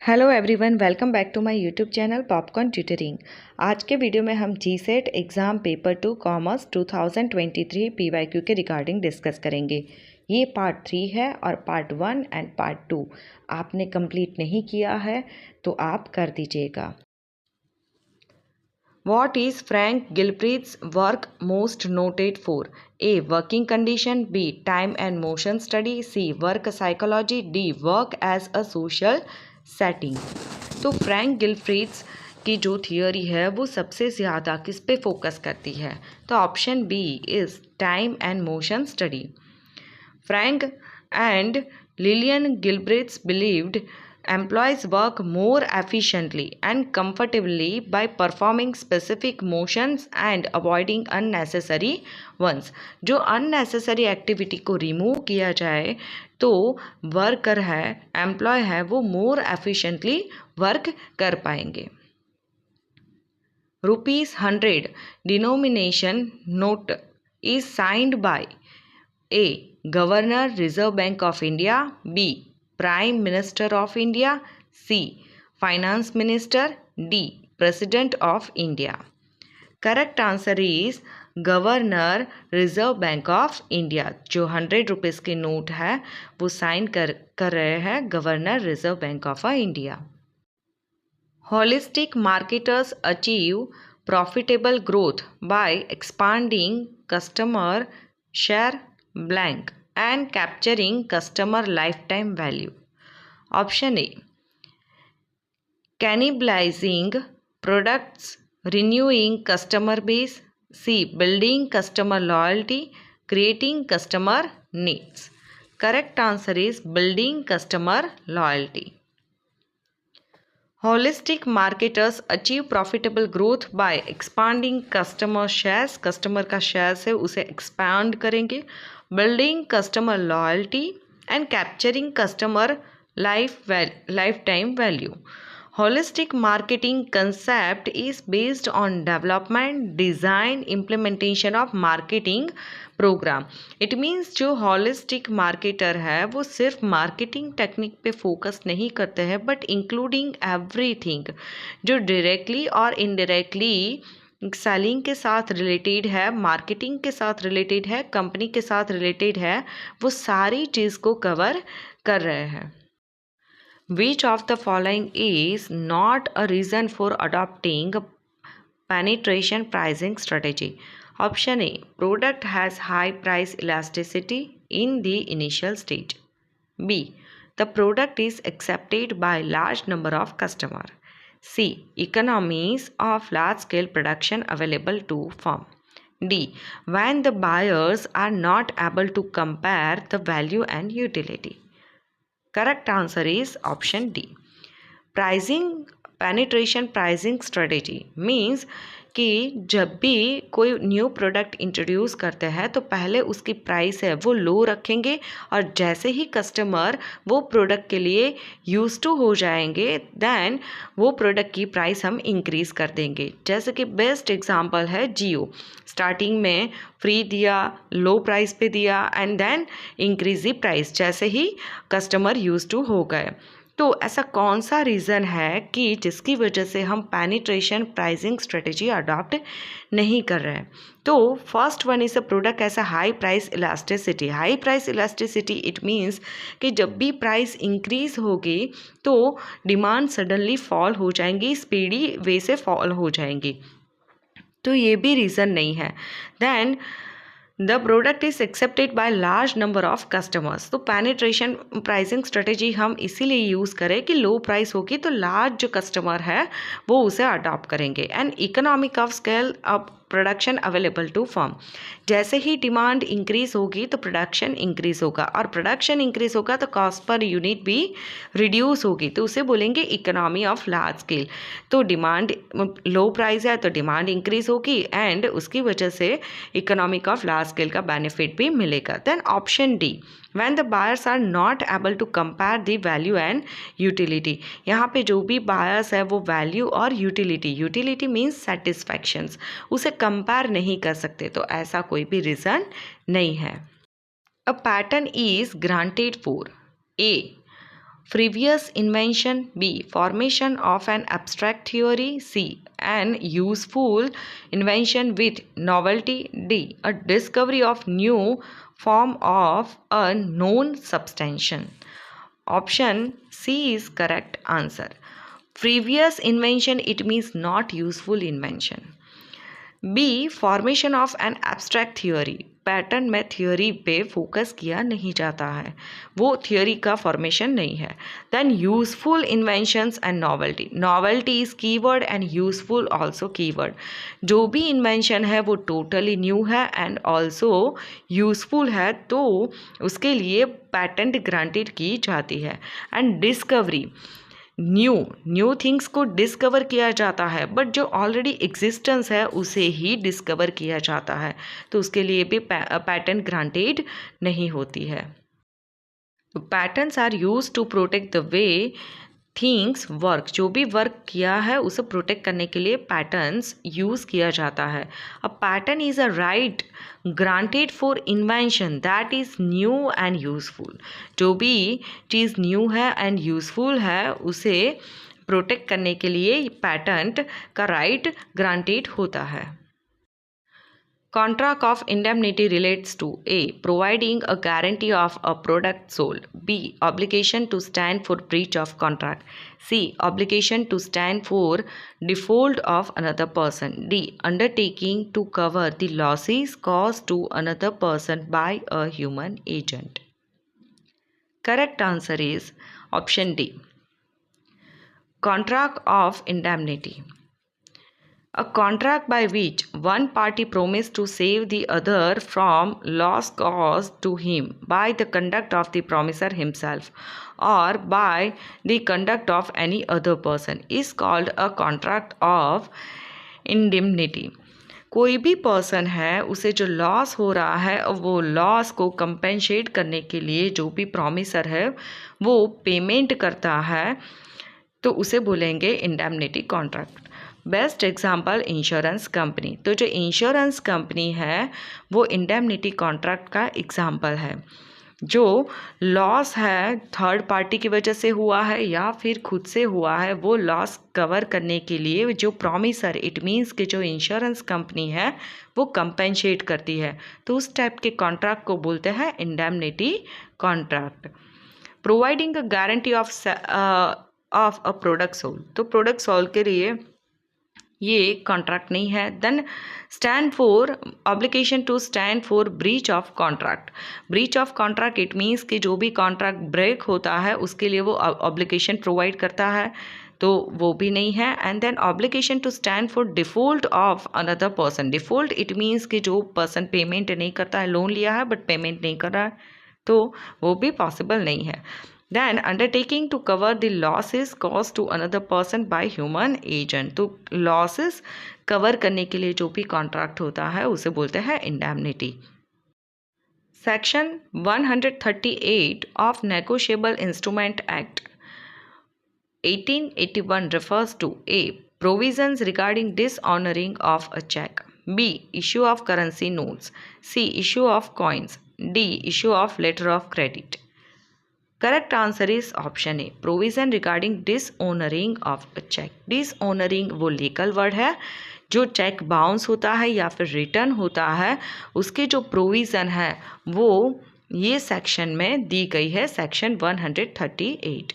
Hello everyone, welcome back to my YouTube channel popcorn tutoring. आज के video में हम GSET exam paper 2 commerce 2023 PYQ के regarding discuss करेंगे। ये पार्ट 3 है और पार्ट 1 एंड पार्ट 2 आपने कंप्लीट नहीं किया है तो आप कर दीजिएगा। What is Frank Gilbreth's work most noted for? A. Working condition. B. Time and motion study. C. Work psychology. D. Work as a social setting. तो फ्रैंक गिलफ्रीड्स की जो थियोरी है वो सबसे ज़्यादा किस पे फोकस करती है? तो option B is time and motion study. Frank and Lillian Gilbreth believed employees work more efficiently and comfortably by performing specific motions and avoiding unnecessary ones। जो unnecessary activity को remove किया जाए तो वर्कर है, employ है, वो more efficiently work कर पाएंगे। ₹100 denomination note is signed by A. Governor Reserve Bank of India. B. Prime Minister of India. C. Finance Minister. D. President of India. Correct answer is governor reserve bank of India. जो 100 rupees की note है वो sign कर रहे हैं governor reserve bank of India. Holistic marketers achieve profitable growth by expanding customer share blank and capturing customer lifetime value. Option A. Cannibalizing products, renewing customer base. C. Building customer loyalty, creating customer needs. Correct answer is building customer loyalty. Holistic marketers achieve profitable growth by expanding customer shares. Customer का shares है उसे expand करेंगे, building customer loyalty and capturing customer lifetime value. Holistic marketing concept is based on development, design, implementation of marketing program. It means जो holistic marketer है वो सिर्फ marketing technique पे focus नहीं करते हैं बट इंक्लूडिंग एवरीथिंग जो डायरेक्टली और इनडायरेक्टली सेलिंग के साथ रिलेटेड है, मार्केटिंग के साथ रिलेटेड है, कंपनी के साथ रिलेटेड है, वो सारी चीज़ को कवर कर रहे हैं। Which of the following is not a reason for adopting penetration pricing strategy? Option A. Product has high price elasticity in the initial stage. B. The product is accepted by large number of customers. C. Economies of large scale production available to firm. D. When the buyers are not able to compare the value and utility. Correct answer is option D. Pricing penetration pricing strategy means कि जब भी कोई new product introduce करते हैं तो पहले उसकी price है वो लो रखेंगे और जैसे ही कस्टमर वो प्रोडक्ट के लिए यूज टू हो जाएंगे देन वो प्रोडक्ट की प्राइस हम इंक्रीज़ कर देंगे। जैसे कि बेस्ट एग्जांपल है जियो, स्टार्टिंग में फ्री दिया, लो प्राइस पे दिया and then increase the price जैसे ही कस्टमर यूज टू हो गए। तो ऐसा कौन सा रीज़न है कि जिसकी वजह से हम पेनिट्रेशन प्राइसिंग स्ट्रेटेजी अडॉप्ट नहीं कर रहे हैं? तो first one is a product ऐसा high price elasticity. High price elasticity it means कि जब भी प्राइस इंक्रीज होगी तो डिमांड सडनली फॉल हो जाएंगी, स्पीडी वे से फॉल हो जाएंगी। तो ये भी रीज़न नहीं है। Then the product is accepted by large number of customers. तो पेनिट्रेशन प्राइसिंग स्ट्रेटेजी हम इसीलिए यूज़ करें कि लो प्राइस होगी तो लार्ज जो कस्टमर है वो उसे अडॉप्ट करेंगे। And economic of scale of production available to firm. जैसे ही डिमांड इंक्रीज होगी तो प्रोडक्शन इंक्रीज होगा और प्रोडक्शन इंक्रीज होगा तो कॉस्ट पर यूनिट भी रिड्यूस होगी, तो उसे बोलेंगे इकोनॉमी ऑफ लार्ज स्केल। तो डिमांड लो प्राइस है तो डिमांड इंक्रीज होगी एंड उसकी वजह से इकोनॉमिक ऑफ लार्ज स्केल का बेनिफिट भी मिलेगा। Then option D, when the buyers are not able to compare the value and utility। यहाँ पे जो भी buyers है वो value और utility means satisfactions उसे compare नहीं कर सकते, तो ऐसा कोई भी reason नहीं है। A patent is granted for A. Frivolous invention. B. Formation of an abstract theory. C. An useful invention with novelty. D. A discovery of new form of a known substance. Option C is correct answer. Frivolous invention, it means not useful invention. B. Formation of an abstract theory. Pattern में theory पे focus किया नहीं जाता है, वो theory का formation नहीं है. Then useful inventions and novelty. Novelty is keyword and useful also keyword. जो भी इन्वेंशन है वो टोटली न्यू है एंड ऑल्सो यूजफुल है, तो उसके लिए पैटेंट ग्रांटेड की जाती है. एंड डिस्कवरी, न्यू थिंग्स को डिस्कवर किया जाता है, बट जो ऑलरेडी एग्जिस्टेंस है उसे ही डिस्कवर किया जाता है, तो उसके लिए भी पैटेंट ग्रांटेड नहीं होती है. Patterns are used to protect the way things work. जो भी वर्क किया है उसे प्रोटेक्ट करने के लिए पैटर्न्स यूज़ किया जाता है. A pattern is a right granted for invention that is new and useful. जो भी चीज़ न्यू है एंड यूजफुल है उसे प्रोटेक्ट करने के लिए पैटेंट का राइट ग्रांटेड होता है. Contract of indemnity relates to A. Providing a guarantee of a product sold. B. Obligation to stand for breach of contract. C. Obligation to stand for default of another person. D. Undertaking to cover the losses caused to another person by a human agent. Correct answer is option D. Contract of indemnity. A contract by which one party promised to save the other from loss caused to him by the conduct of the promisor himself or by the conduct of any other person is called a contract of indemnity. कोई भी person है उसे जो loss हो रहा है वो loss को कंपेंसेट करने के लिए जो भी प्रॉमिसर है वो पेमेंट करता है, तो उसे बोलेंगे indemnity contract. Best example insurance company. तो जो इंश्योरेंस कंपनी है वो इंडेमनिटी कॉन्ट्रैक्ट का एग्जाम्पल है. जो लॉस है थर्ड पार्टी की वजह से हुआ है या फिर खुद से हुआ है, वो लॉस कवर करने के लिए जो प्रॉमिसर, इट मीन्स कि जो इंश्योरेंस कंपनी है वो कंपेंसेट करती है, तो उस टाइप के कॉन्ट्रैक्ट को बोलते हैं indemnity contract. Providing a guarantee of a product sold. तो प्रोडक्ट सोल्ड के लिए ये कॉन्ट्रैक्ट नहीं है. Then stand for, obligation to stand for breach of contract. Breach of contract it means कि जो भी कॉन्ट्रैक्ट ब्रेक होता है उसके लिए वो ऑब्लिगेशन प्रोवाइड करता है, तो वो भी नहीं है. And then obligation to stand for default of another person. Default it means कि जो पर्सन पेमेंट नहीं करता है, लोन लिया है बट पेमेंट नहीं कर रहा है, तो वो भी पॉसिबल नहीं है. Then undertaking to cover the losses caused to another person by human agent. तो losses cover करने के लिए जो भी contract होता है उसे बोलते हैं indemnity. Section 138 of Negotiable Instrument Act 1881 refers to A. Provisions regarding dishonoring of a check. B. Issue of currency notes. C. Issue of coins. D. Issue of letter of credit. Correct answer is option A. Provision regarding dishonouring of a cheque. Dishonouring वो legal word है. जो cheque bounce होता है या फिर return होता है उसके जो प्रोविज़न है वो ये सेक्शन में दी गई है, सेक्शन 138.